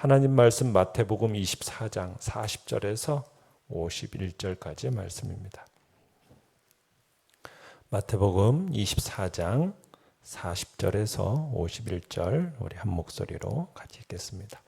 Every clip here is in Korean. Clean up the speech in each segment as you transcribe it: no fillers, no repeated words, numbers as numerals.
하나님 말씀 마태복음 24장 40절에서 51절까지의 말씀입니다. 마태복음 24장 40절에서 51절 우리 한 목소리로 같이 읽겠습니다.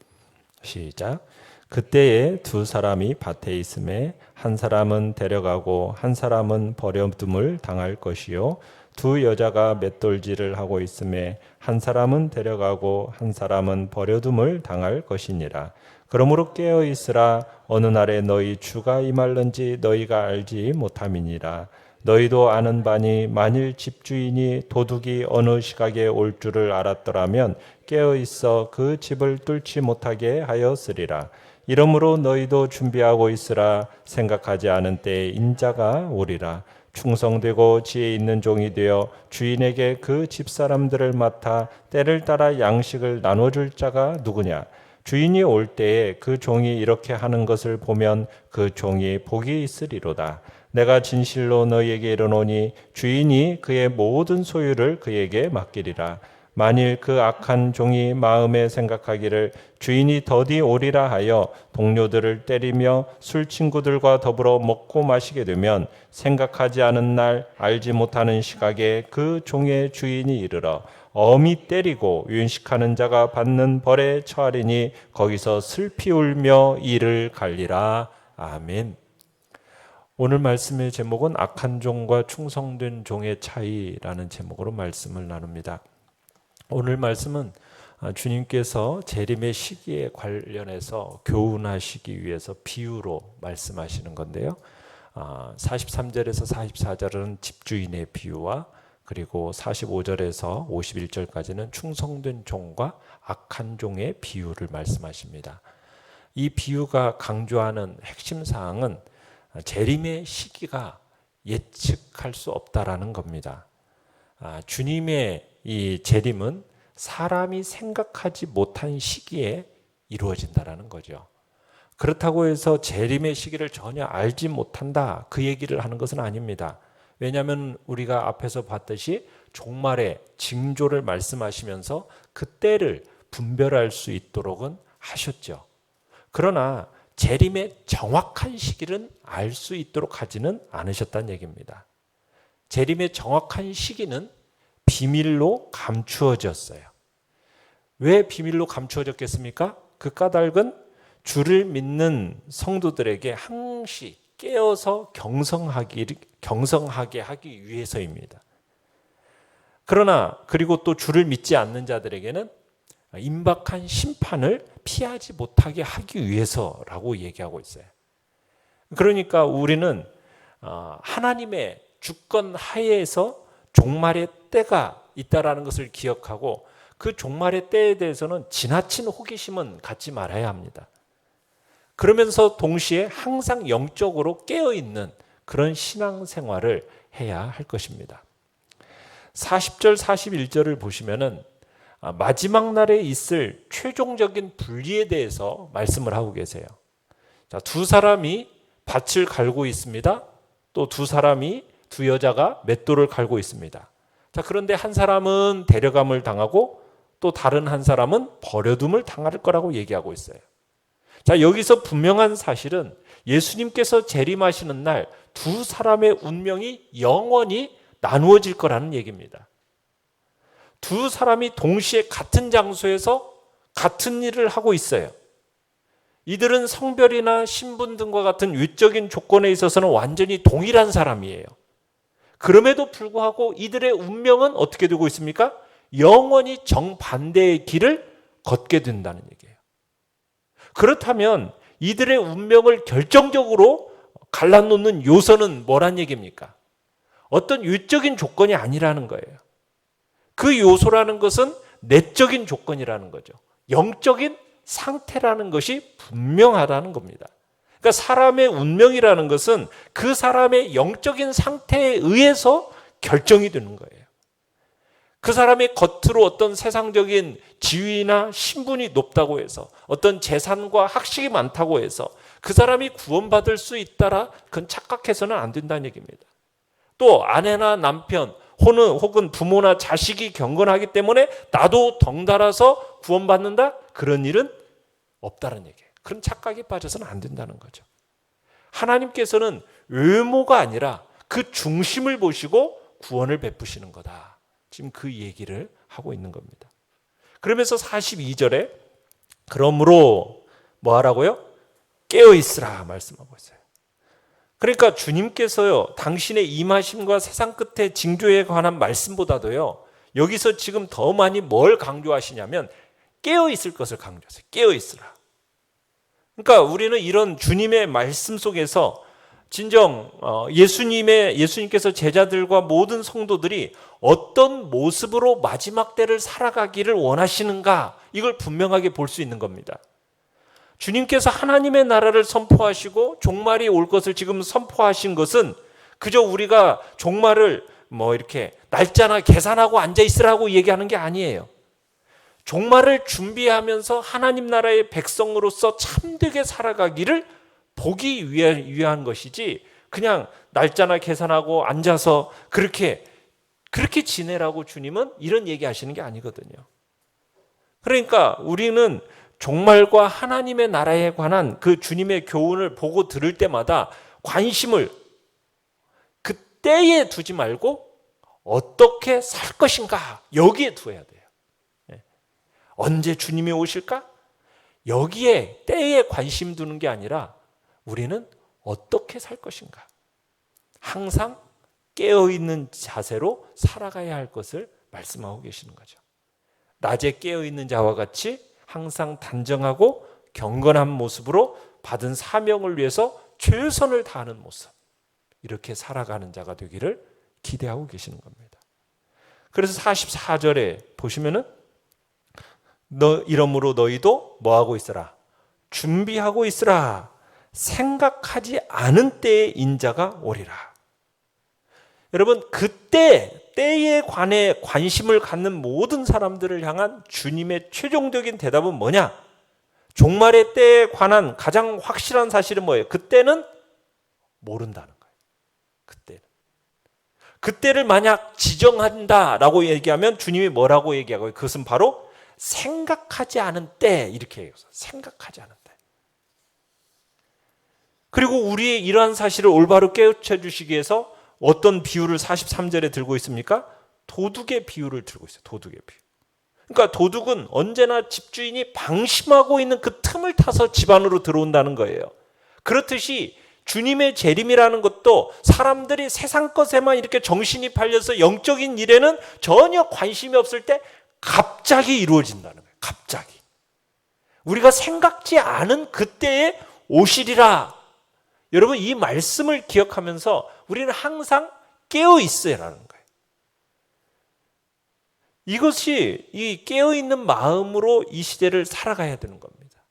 시작. 그때에 두 사람이 밭에 있음에 한 사람은 데려가고 한 사람은 버려둠을 당할 것이요 두 여자가 맷돌질을 하고 있음에 한 사람은 데려가고 한 사람은 버려둠을 당할 것이니라. 그러므로 깨어 있으라. 어느 날에 너희 주가 임할는지 너희가 알지 못함이니라. 너희도 아는 바니 만일 집주인이 도둑이 어느 시각에 올 줄을 알았더라면 깨어 있어 그 집을 뚫지 못하게 하였으리라. 이러므로 너희도 준비하고 있으라. 생각하지 않은 때에 인자가 오리라. 충성되고 지혜 있는 종이 되어 주인에게 그 집사람들을 맡아 때를 따라 양식을 나눠줄 자가 누구냐? 주인이 올 때에 그 종이 이렇게 하는 것을 보면 그 종이 복이 있으리로다. 내가 진실로 너희에게 이르노니 주인이 그의 모든 소유를 그에게 맡기리라. 만일 그 악한 종이 마음에 생각하기를 주인이 더디 오리라 하여 동료들을 때리며 술 친구들과 더불어 먹고 마시게 되면 생각하지 않은 날 알지 못하는 시각에 그 종의 주인이 이르러 엄히 때리고 윤식하는 자가 받는 벌에 처하리니 거기서 슬피 울며 이를 갈리라. 아멘. 오늘 말씀의 제목은 악한 종과 충성된 종의 차이라는 제목으로 말씀을 나눕니다. 오늘 말씀은 주님께서 재림의 시기에 관련해서 교훈하시기 위해서 비유로 말씀하시는 건데요. 43절에서 44절은 집주인의 비유와 그리고 45절에서 51절까지는 충성된 종과 악한 종의 비유를 말씀하십니다. 이 비유가 강조하는 핵심 사항은 재림의 시기가 예측할 수 없다라는 겁니다. 주님의 이 재림은 사람이 생각하지 못한 시기에 이루어진다라는 거죠. 그렇다고 해서 재림의 시기를 전혀 알지 못한다 그 얘기를 하는 것은 아닙니다. 왜냐하면 우리가 앞에서 봤듯이 종말의 징조를 말씀하시면서 그 때를 분별할 수 있도록은 하셨죠. 그러나 재림의 정확한 시기는 알 수 있도록 하지는 않으셨다는 얘기입니다. 재림의 정확한 시기는 비밀로 감추어졌어요. 왜 비밀로 감추어졌겠습니까? 그 까닭은 주를 믿는 성도들에게 항시 깨어서 경성하게 하기 위해서입니다. 그러나 그리고 또 주를 믿지 않는 자들에게는 임박한 심판을 피하지 못하게 하기 위해서라고 얘기하고 있어요. 그러니까 우리는 하나님의 주권 하에서 종말의 때가 있다라는 것을 기억하고 그 종말의 때에 대해서는 지나친 호기심은 갖지 말아야 합니다. 그러면서 동시에 항상 영적으로 깨어있는 그런 신앙생활을 해야 할 것입니다. 40절 41절을 보시면은 마지막 날에 있을 최종적인 분리에 대해서 말씀을 하고 계세요. 자, 두 사람이 밭을 갈고 있습니다. 또 두 여자가 맷돌을 갈고 있습니다. 자, 그런데 한 사람은 데려감을 당하고 또 다른 한 사람은 버려둠을 당할 거라고 얘기하고 있어요. 자, 여기서 분명한 사실은 예수님께서 재림하시는 날 두 사람의 운명이 영원히 나누어질 거라는 얘기입니다. 두 사람이 동시에 같은 장소에서 같은 일을 하고 있어요. 이들은 성별이나 신분 등과 같은 외적인 조건에 있어서는 완전히 동일한 사람이에요. 그럼에도 불구하고 이들의 운명은 어떻게 되고 있습니까? 영원히 정반대의 길을 걷게 된다는 얘기예요. 그렇다면 이들의 운명을 결정적으로 갈라놓는 요소는 뭐란 얘기입니까? 어떤 외적인 조건이 아니라는 거예요. 그 요소라는 것은 내적인 조건이라는 거죠. 영적인 상태라는 것이 분명하다는 겁니다. 그러니까 사람의 운명이라는 것은 그 사람의 영적인 상태에 의해서 결정이 되는 거예요. 그 사람의 겉으로 어떤 세상적인 지위나 신분이 높다고 해서 어떤 재산과 학식이 많다고 해서 그 사람이 구원받을 수 있다라 그건 착각해서는 안 된다는 얘기입니다. 또 아내나 남편 혹은 부모나 자식이 경건하기 때문에 나도 덩달아서 구원받는다? 그런 일은 없다는 얘기예요. 그런 착각에 빠져서는 안 된다는 거죠. 하나님께서는 외모가 아니라 그 중심을 보시고 구원을 베푸시는 거다. 지금 그 얘기를 하고 있는 겁니다. 그러면서 42절에 그러므로 뭐 하라고요? 깨어 있으라 말씀하고 있어요. 그러니까 주님께서요, 당신의 임하심과 세상 끝의 징조에 관한 말씀보다도요, 여기서 지금 더 많이 뭘 강조하시냐면 깨어 있을 것을 강조하세요. 깨어 있으라. 그러니까 우리는 이런 주님의 말씀 속에서 진정 예수님께서 제자들과 모든 성도들이 어떤 모습으로 마지막 때를 살아가기를 원하시는가, 이걸 분명하게 볼 수 있는 겁니다. 주님께서 하나님의 나라를 선포하시고 종말이 올 것을 지금 선포하신 것은 그저 우리가 종말을 이렇게 날짜나 계산하고 앉아 있으라고 얘기하는 게 아니에요. 종말을 준비하면서 하나님 나라의 백성으로서 참되게 살아가기를 보기 위한 것이지, 그냥 날짜나 계산하고 앉아서 그렇게 지내라고 주님은 이런 얘기하시는 게 아니거든요. 그러니까 우리는 종말과 하나님의 나라에 관한 그 주님의 교훈을 보고 들을 때마다 관심을 그때에 두지 말고 어떻게 살 것인가, 여기에 두어야 돼요. 언제 주님이 오실까? 여기에 때에 관심 두는 게 아니라 우리는 어떻게 살 것인가, 항상 깨어있는 자세로 살아가야 할 것을 말씀하고 계시는 거죠. 낮에 깨어있는 자와 같이 항상 단정하고 경건한 모습으로 받은 사명을 위해서 최선을 다하는 모습, 이렇게 살아가는 자가 되기를 기대하고 계시는 겁니다. 그래서 44절에 보시면은 이러므로 너희도 뭐하고 있으라? 준비하고 있으라. 생각하지 않은 때에 인자가 오리라. 여러분, 때에 관해 관심을 갖는 모든 사람들을 향한 주님의 최종적인 대답은 뭐냐? 종말의 때에 관한 가장 확실한 사실은 뭐예요? 그때는 모른다는 거예요. 그때를 만약 지정한다라고 얘기하면 주님이 뭐라고 얘기하고요? 그것은 바로 생각하지 않은 때, 이렇게 얘기해요. 생각하지 않은 때. 그리고 우리의 이러한 사실을 올바로 깨우쳐 주시기 위해서 어떤 비유를 43절에 들고 있습니까? 도둑의 비유를 들고 있어요. 도둑의 비유. 그러니까 도둑은 언제나 집주인이 방심하고 있는 그 틈을 타서 집 안으로 들어온다는 거예요. 그렇듯이 주님의 재림이라는 것도 사람들이 세상 것에만 이렇게 정신이 팔려서 영적인 일에는 전혀 관심이 없을 때 갑자기 이루어진다는 거예요. 갑자기. 우리가 생각지 않은 그때에 오시리라. 여러분, 이 말씀을 기억하면서 우리는 항상 깨어 있어야 하는 거예요. 이것이 이 깨어 있는 마음으로 이 시대를 살아가야 되는 겁니다.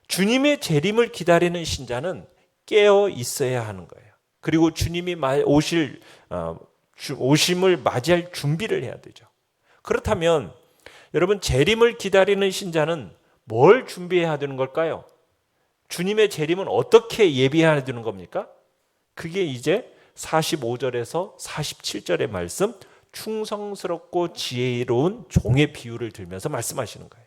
주님의 재림을 기다리는 신자는 깨어 있어야 하는 거예요. 그리고 주님이 오심을 맞이할 준비를 해야 되죠. 그렇다면 여러분, 재림을 기다리는 신자는 뭘 준비해야 되는 걸까요? 주님의 재림은 어떻게 예비해야 되는 겁니까? 그게 이제 45절에서 47절의 말씀, 충성스럽고 지혜로운 종의 비유를 들면서 말씀하시는 거예요.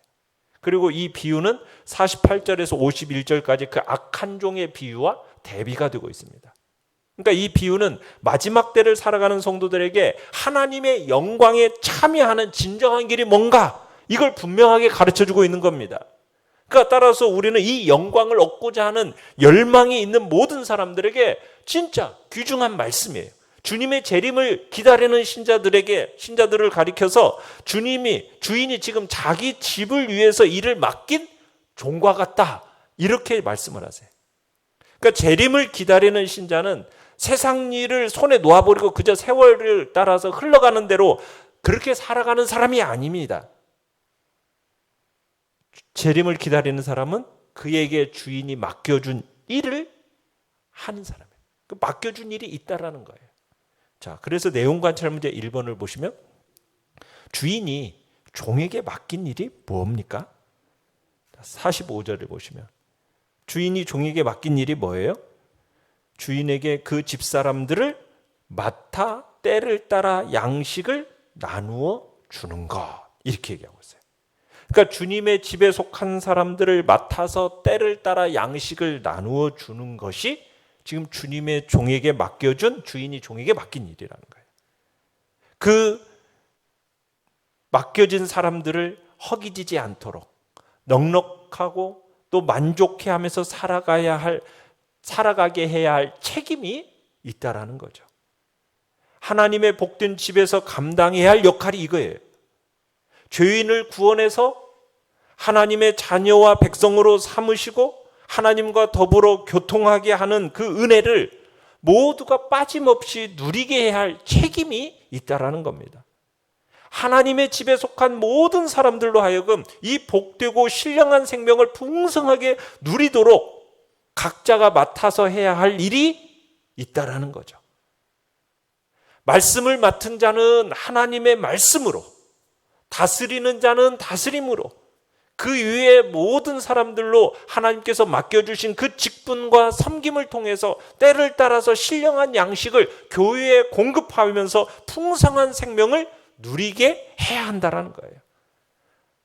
그리고 이 비유는 48절에서 51절까지 그 악한 종의 비유와 대비가 되고 있습니다. 그러니까 이 비유는 마지막 때를 살아가는 성도들에게 하나님의 영광에 참여하는 진정한 길이 뭔가, 이걸 분명하게 가르쳐주고 있는 겁니다. 그러니까 따라서 우리는 이 영광을 얻고자 하는 열망이 있는 모든 사람들에게 진짜 귀중한 말씀이에요. 주님의 재림을 기다리는 신자들을 가리켜서 주인이 지금 자기 집을 위해서 일을 맡긴 종과 같다, 이렇게 말씀을 하세요. 그러니까 재림을 기다리는 신자는 세상 일을 손에 놓아버리고 그저 세월을 따라서 흘러가는 대로 그렇게 살아가는 사람이 아닙니다. 재림을 기다리는 사람은 그에게 주인이 맡겨준 일을 하는 사람이에요. 그 맡겨준 일이 있다라는 거예요. 자, 그래서 내용 관찰 문제 1번을 보시면 주인이 종에게 맡긴 일이 뭡니까? 45절을 보시면 주인이 종에게 맡긴 일이 뭐예요? 주인에게 그 집사람들을 맡아 때를 따라 양식을 나누어 주는 것, 이렇게 얘기하고 있어요. 그러니까 주님의 집에 속한 사람들을 맡아서 때를 따라 양식을 나누어 주는 것이 지금 주님의 종에게 맡겨준, 주인이 종에게 맡긴 일이라는 거예요. 그 맡겨진 사람들을 허기지지 않도록 넉넉하고 또 만족해하면서 살아가게 해야 할 책임이 있다라는 거죠. 하나님의 복된 집에서 감당해야 할 역할이 이거예요. 죄인을 구원해서 하나님의 자녀와 백성으로 삼으시고 하나님과 더불어 교통하게 하는 그 은혜를 모두가 빠짐없이 누리게 해야 할 책임이 있다라는 겁니다. 하나님의 집에 속한 모든 사람들로 하여금 이 복되고 신령한 생명을 풍성하게 누리도록 각자가 맡아서 해야 할 일이 있다라는 거죠. 말씀을 맡은 자는 하나님의 말씀으로, 다스리는 자는 다스림으로, 그 위에 모든 사람들로 하나님께서 맡겨주신 그 직분과 섬김을 통해서 때를 따라서 신령한 양식을 교회에 공급하면서 풍성한 생명을 누리게 해야 한다는 거예요.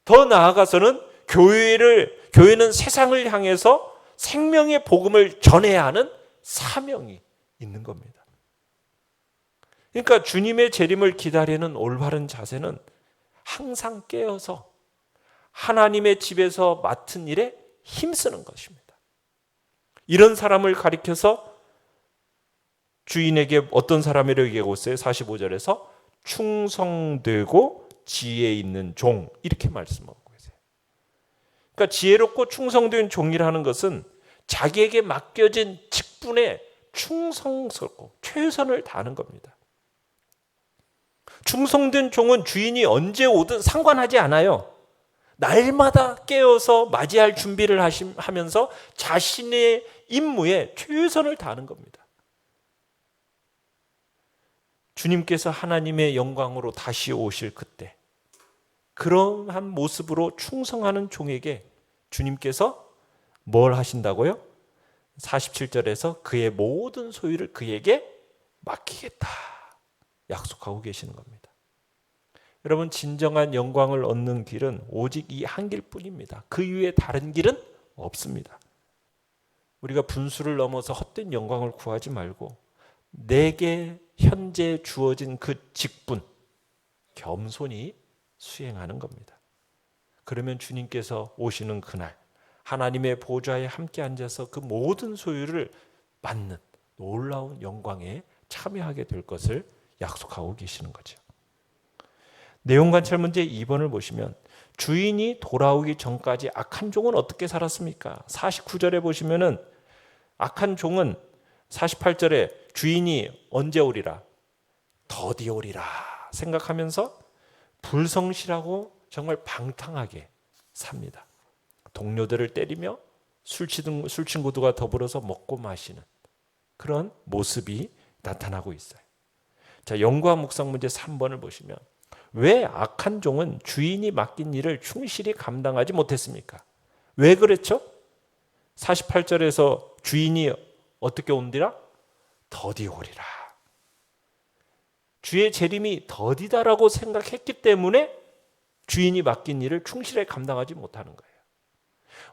더 나아가서는 교회는 세상을 향해서 생명의 복음을 전해야 하는 사명이 있는 겁니다. 그러니까 주님의 재림을 기다리는 올바른 자세는 항상 깨어서 하나님의 집에서 맡은 일에 힘쓰는 것입니다. 이런 사람을 가리켜서 주인에게 어떤 사람이라고 얘기하고 있어요? 45절에서 충성되고 지혜 있는 종, 이렇게 말씀하고 계세요. 그러니까 지혜롭고 충성된 종이라는 것은 자기에게 맡겨진 직분에 충성스럽고 최선을 다하는 겁니다. 충성된 종은 주인이 언제 오든 상관하지 않아요. 날마다 깨어서 맞이할 준비를 하면서 자신의 임무에 최선을 다하는 겁니다. 주님께서 하나님의 영광으로 다시 오실 그때 그러한 모습으로 충성하는 종에게 주님께서 뭘 하신다고요? 47절에서 그의 모든 소유를 그에게 맡기겠다 약속하고 계시는 겁니다. 여러분, 진정한 영광을 얻는 길은 오직 이 한 길뿐입니다. 그 이외에 다른 길은 없습니다. 우리가 분수를 넘어서 헛된 영광을 구하지 말고 내게 현재 주어진 그 직분 겸손히 수행하는 겁니다. 그러면 주님께서 오시는 그날 하나님의 보좌에 함께 앉아서 그 모든 소유를 받는 놀라운 영광에 참여하게 될 것을 약속하고 계시는 거죠. 내용 관찰 문제 2번을 보시면 주인이 돌아오기 전까지 악한 종은 어떻게 살았습니까? 49절에 보시면은 악한 종은 48절에 주인이 언제 오리라? 더디 오리라 생각하면서 불성실하고 정말 방탕하게 삽니다. 동료들을 때리며 술 친구들과 더불어서 먹고 마시는 그런 모습이 나타나고 있어요. 자, 영과 묵상 문제 3번을 보시면 왜 악한 종은 주인이 맡긴 일을 충실히 감당하지 못했습니까? 왜 그랬죠? 48절에서 주인이 어떻게 온디라? 더디 오리라. 주의 재림이 더디다라고 생각했기 때문에 주인이 맡긴 일을 충실히 감당하지 못하는 거예요.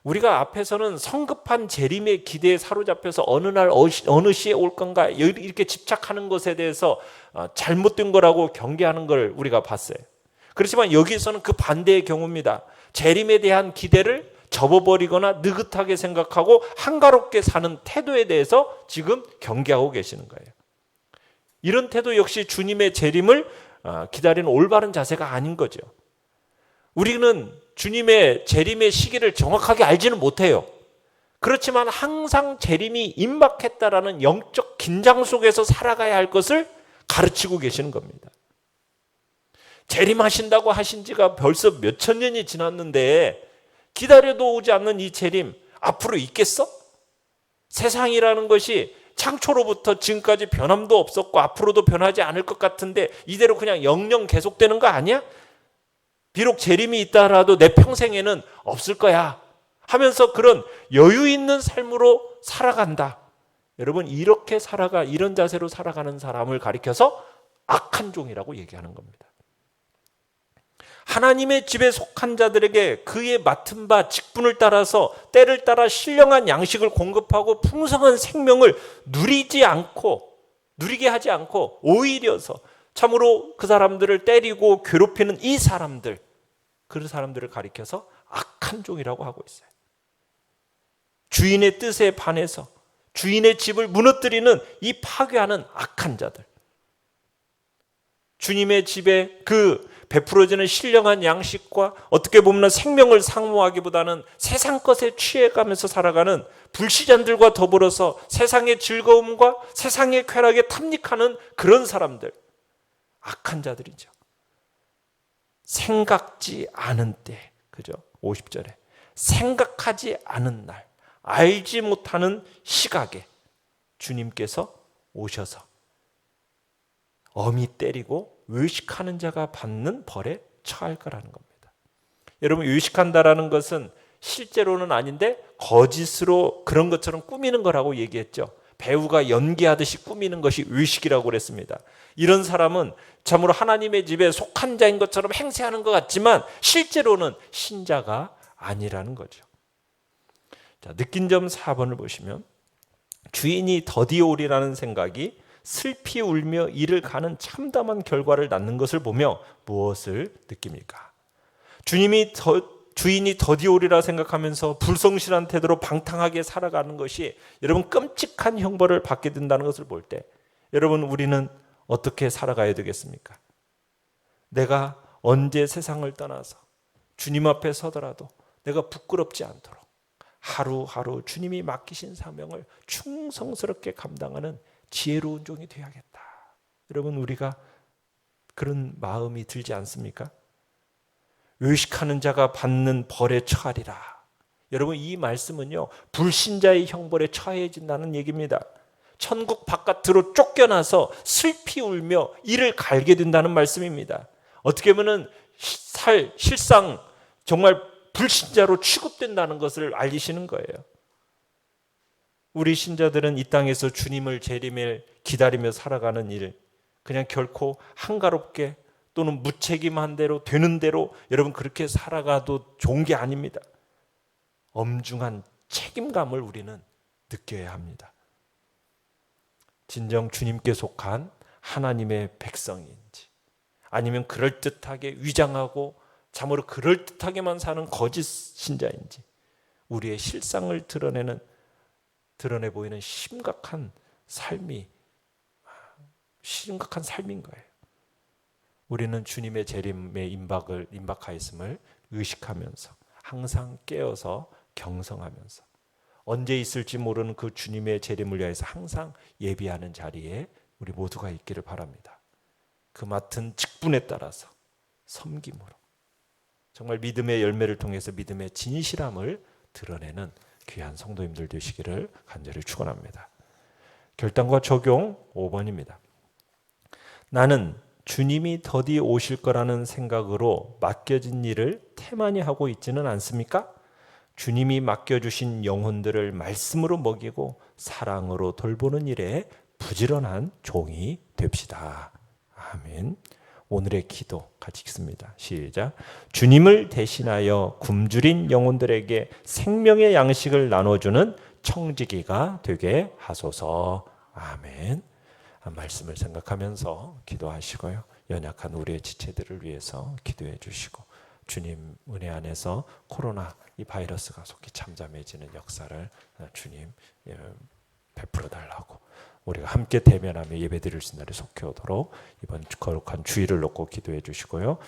우리가 앞에서는 성급한 재림의 기대에 사로잡혀서 어느 날 어느 시에 올 건가 이렇게 집착하는 것에 대해서 잘못된 거라고 경계하는 걸 우리가 봤어요. 그렇지만 여기서는 그 반대의 경우입니다. 재림에 대한 기대를 접어버리거나 느긋하게 생각하고 한가롭게 사는 태도에 대해서 지금 경계하고 계시는 거예요. 이런 태도 역시 주님의 재림을 기다리는 올바른 자세가 아닌 거죠. 우리는 주님의 재림의 시기를 정확하게 알지는 못해요. 그렇지만 항상 재림이 임박했다라는 영적 긴장 속에서 살아가야 할 것을 가르치고 계시는 겁니다. 재림하신다고 하신 지가 벌써 몇천 년이 지났는데 기다려도 오지 않는 이 재림 앞으로 있겠어? 세상이라는 것이 창초로부터 지금까지 변함도 없었고 앞으로도 변하지 않을 것 같은데 이대로 그냥 영영 계속되는 거 아니야? 비록 재림이 있다라도 내 평생에는 없을 거야 하면서 그런 여유 있는 삶으로 살아간다. 여러분, 이렇게 이런 자세로 살아가는 사람을 가리켜서 악한 종이라고 얘기하는 겁니다. 하나님의 집에 속한 자들에게 그의 맡은 바 직분을 따라서 때를 따라 신령한 양식을 공급하고 풍성한 생명을 누리게 하지 않고 오히려서 참으로 그 사람들을 때리고 괴롭히는 이 사람들, 그 사람들을 가리켜서 악한 종이라고 하고 있어요. 주인의 뜻에 반해서 주인의 집을 무너뜨리는 이 파괴하는 악한 자들, 주님의 집에 그 베풀어지는 신령한 양식과 어떻게 보면 생명을 상호하기보다는 세상 것에 취해가면서 살아가는 불신자들과 더불어서 세상의 즐거움과 세상의 쾌락에 탐닉하는 그런 사람들, 악한 자들이죠. 생각지 않은 때, 그죠? 50절에 생각하지 않은 날, 알지 못하는 시각에 주님께서 오셔서 엄히 때리고 외식하는 자가 받는 벌에 처할 거라는 겁니다. 여러분, 외식한다라는 것은 실제로는 아닌데 거짓으로 그런 것처럼 꾸미는 거라고 얘기했죠. 배우가 연기하듯이 꾸미는 것이 외식이라고 그랬습니다. 이런 사람은 참으로 하나님의 집에 속한 자인 것처럼 행세하는 것 같지만 실제로는 신자가 아니라는 거죠. 자, 느낀 점 4번을 보시면 주인이 더디어 오리라는 생각이 슬피 울며 이를 가는 참담한 결과를 낳는 것을 보며 무엇을 느낍니까? 주인이 더디어 오리라 생각하면서 불성실한 태도로 방탕하게 살아가는 것이 여러분 끔찍한 형벌을 받게 된다는 것을 볼 때 여러분, 우리는 어떻게 살아가야 되겠습니까? 내가 언제 세상을 떠나서 주님 앞에 서더라도 내가 부끄럽지 않도록 하루하루 주님이 맡기신 사명을 충성스럽게 감당하는 지혜로운 종이 되어야겠다. 여러분, 우리가 그런 마음이 들지 않습니까? 외식하는 자가 받는 벌에 처하리라. 여러분, 이 말씀은요, 불신자의 형벌에 처해진다는 얘기입니다. 천국 바깥으로 쫓겨나서 슬피 울며 이를 갈게 된다는 말씀입니다. 어떻게 보면 실상 정말 불신자로 취급된다는 것을 알리시는 거예요. 우리 신자들은 이 땅에서 주님을 재림을 기다리며 살아가는 일, 그냥 결코 한가롭게 또는 무책임한 대로 되는 대로 여러분 그렇게 살아가도 좋은 게 아닙니다. 엄중한 책임감을 우리는 느껴야 합니다. 진정 주님께 속한 하나님의 백성인지 아니면 그럴듯하게 위장하고 참으로 그럴듯하게만 사는 거짓 신자인지 우리의 실상을 드러내 보이는 심각한 삶인 거예요. 우리는 주님의 재림에 임박하였음을 의식하면서 항상 깨어서 경성하면서 언제 있을지 모르는 그 주님의 재림을 위해서 항상 예비하는 자리에 우리 모두가 있기를 바랍니다. 그 맡은 직분에 따라서 섬김으로 정말 믿음의 열매를 통해서 믿음의 진실함을 드러내는 귀한 성도님들 되시기를 간절히 축원합니다. 결단과 적용 5번입니다. 나는 주님이 더디 오실 거라는 생각으로 맡겨진 일을 태만히 하고 있지는 않습니까? 주님이 맡겨주신 영혼들을 말씀으로 먹이고 사랑으로 돌보는 일에 부지런한 종이 됩시다. 아멘. 오늘의 기도 같이 읽습니다. 시작. 주님을 대신하여 굶주린 영혼들에게 생명의 양식을 나눠주는 청지기가 되게 하소서. 아멘. 말씀을 생각하면서 기도하시고요. 연약한 우리의 지체들을 위해서 기도해 주시고 주님 은혜 안에서 코로나 이 바이러스가 속히 잠잠해지는 역사를 주님 베풀어 달라고 우리가 함께 대면하며 예배드릴 수 있는 날이 속히 오도록 이번 거룩한 주일을 놓고 기도해 주시고요.